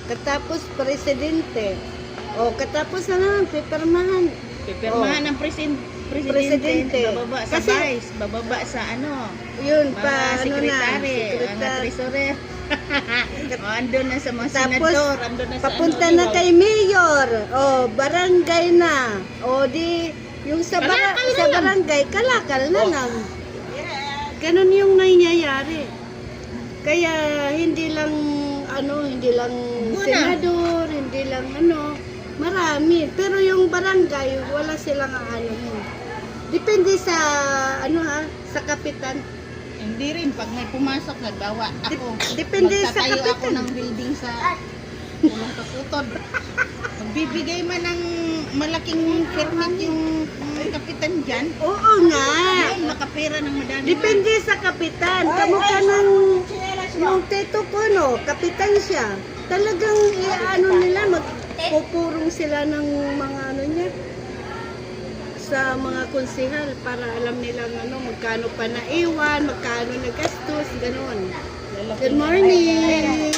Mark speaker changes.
Speaker 1: katapos presidente. O, katapos na naman, pipirmahan.
Speaker 2: Pipirmahan ng presidente.
Speaker 1: Presidente.
Speaker 2: Bababa sa
Speaker 1: Kasi-
Speaker 2: vice, bababa sa ano,
Speaker 1: Yun,
Speaker 2: mga
Speaker 1: pa, ano na,
Speaker 2: sekretary, mga
Speaker 1: sekretary.
Speaker 2: treasurer. O, andun na sa mga
Speaker 1: Tapos,
Speaker 2: senador, andun na sa
Speaker 1: papunta
Speaker 2: ano,
Speaker 1: na kay mayor. O, barangay na. O, di, yung sa,
Speaker 2: Kalakal na
Speaker 1: sa
Speaker 2: lang.
Speaker 1: barangay, kalakal na lang. Ganun yung nangyayari. Kaya, hindi lang, hindi lang
Speaker 2: Guna.
Speaker 1: senador, hindi lang marami. Pero yung barangay, wala silang Depende sa, sa kapitan.
Speaker 2: Hindi rin, pag may pumasok, nagbawa ako.
Speaker 1: Depende sa
Speaker 2: Magtatayo ako
Speaker 1: kapitan.
Speaker 2: ng building sa Pulong Kakutod. Magbibigay man ng malaking permit yung kapitan dyan.
Speaker 1: Oo nga.
Speaker 2: Ayun, makapera ng madami.
Speaker 1: Depende sa kapitan. Kamukha ng yung teto ko, kapitan siya. Talagang nila, magpupurong sila ng mga niya sa mga konsehal para alam nilang magkano pa naiwan, magkano nagastos, gano'n. Good morning!